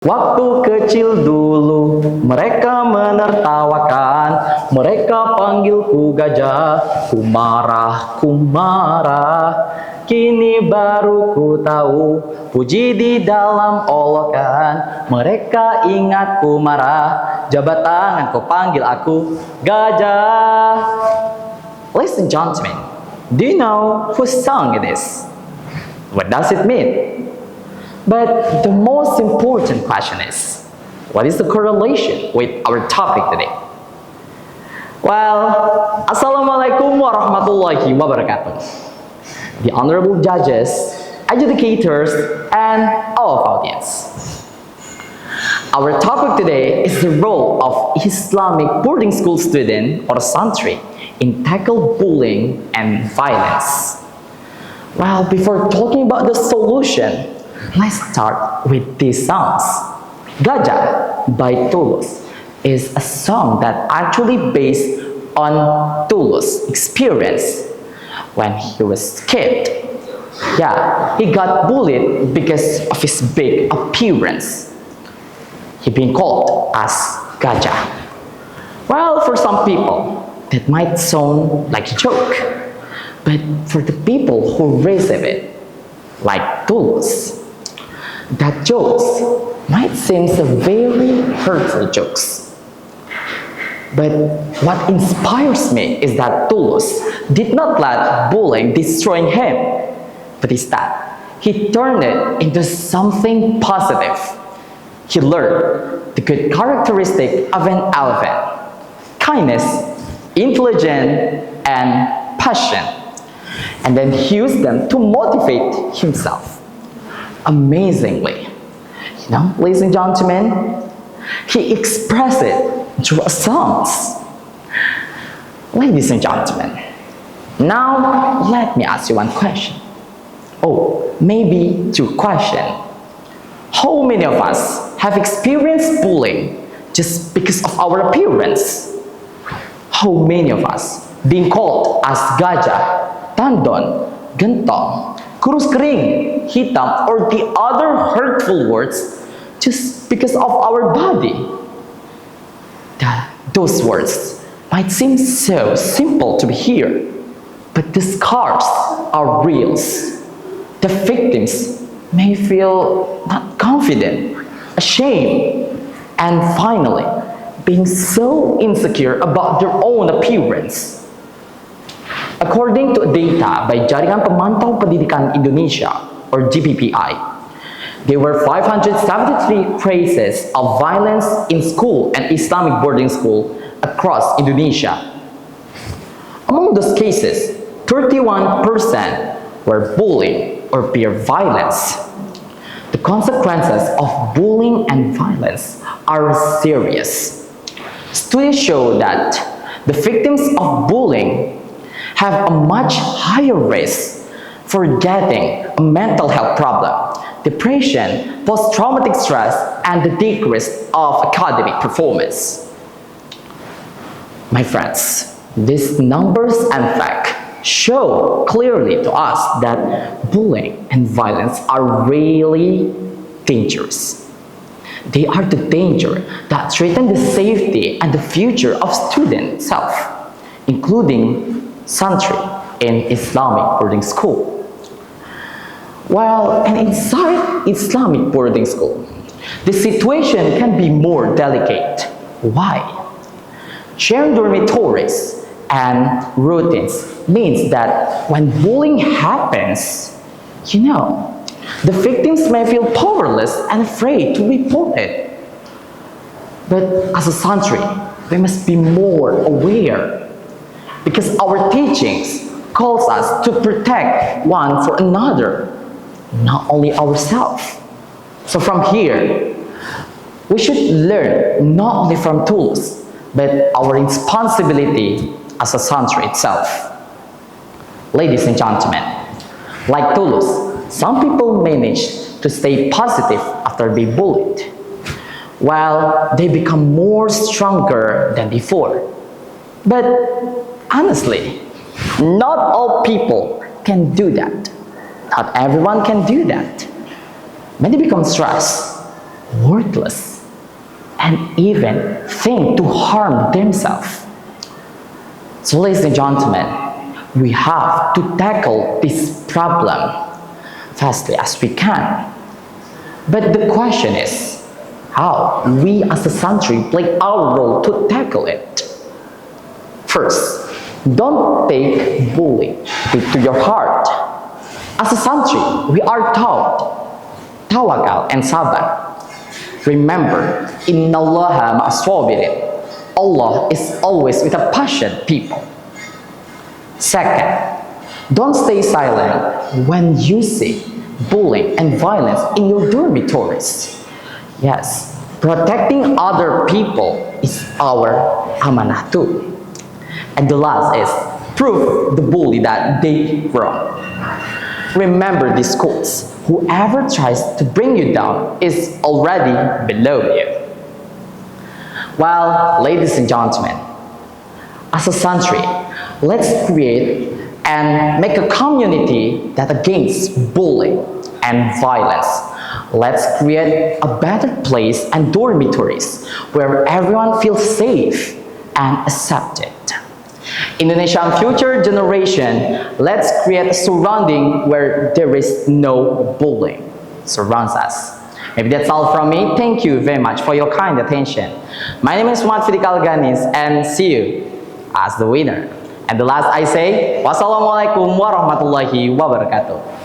Waktu kecil dulu mereka menertawakan, mereka panggilku gajah, ku marah, ku marah. Kini baru ku tahu, puji di dalam olokan, mereka ingat ku marah, jabat tangan kau panggil aku gajah. Ladies and gentlemen, do you know whose song it is? What does it mean? But the most important question is, what is the correlation with our topic today? Well, Assalamualaikum warahmatullahi wabarakatuh. The honorable judges, educators, and all of audience. Our topic today is the role of Islamic boarding school student or Santri in tackle bullying and violence. Well, before talking about the solution, let's start with these songs. Gajah by Tulus is a song that actually based on Tulus' experience when he was kid. Yeah, he got bullied because of his big appearance. He being called as Gajah. Well, for some people, that might sound like a joke. But for the people who receive it, like Tulus, that jokes might seem very hurtful jokes. But what inspires me is that Tulus did not let bullying destroy him, but instead, he turned it into something positive. He learned the good characteristic of an elephant: kindness, intelligence, and passion. And then he used them to motivate himself. Amazingly, ladies and gentlemen, he expressed it through songs. Ladies and gentlemen, now let me ask you one question. Oh, maybe two questions. How many of us have experienced bullying just because of our appearance? How many of us being called as gajah, tandon, gentong, kurus kering, hitam, or the other hurtful words just because of our body? Those words might seem so simple to hear, but the scars are real. The victims may feel not confident, ashamed, and finally being so insecure about their own appearance. According to data by Jaringan Pemantau Pendidikan Indonesia, or GPPI, there were 573 cases of violence in school and Islamic boarding school across Indonesia. Among those cases, 31% were bullying or peer violence. The consequences of bullying and violence are serious. Studies show that the victims of bullying have a much higher risk for getting a mental health problem, depression, post-traumatic stress, and the decrease of academic performance. My friends, these numbers and facts show clearly to us that bullying and violence are really dangerous. They are the danger that threaten the safety and the future of student self, including Santri in Islamic boarding school. While inside Islamic boarding school, the situation can be more delicate. Why? Sharing dormitories and routines means that when bullying happens, the victims may feel powerless and afraid to report it. But as a Santri, we must be more aware, because our teachings calls us to protect one for another, not only ourselves. So from here, we should learn not only from tools, but our responsibility as a Santri itself. Ladies and gentlemen, like Tulus, some people manage to stay positive after being bullied, while they become more stronger than before. But honestly, not all people can do that. Not everyone can do that. Many become stressed, worthless, and even think to harm themselves. So ladies and gentlemen, we have to tackle this problem fastly as we can. But the question is, how we as a Santri play our role to tackle it? First, don't take bullying to your heart. As a Santri, we are taught tawakal and sabar. Remember, innallaha ma'as-sabirin. Allah is always with a passionate people. Second, don't stay silent when you see bullying and violence in your dormitories. Yes, protecting other people is our amanah too. And the last is, prove the bully that they wrong. Remember these quotes: whoever tries to bring you down is already below you. Well, ladies and gentlemen, as a Santri, let's create and make a community that against bullying and violence. Let's create a better place and dormitories where everyone feels safe and accepted. Indonesian future generation, let's create a surrounding where there is no bullying surrounds us. Maybe that's all from me. Thank you very much for your kind attention. My name is Vidic and see you as the winner. And the last I say, wassalamualaikum warahmatullahi wabarakatuh.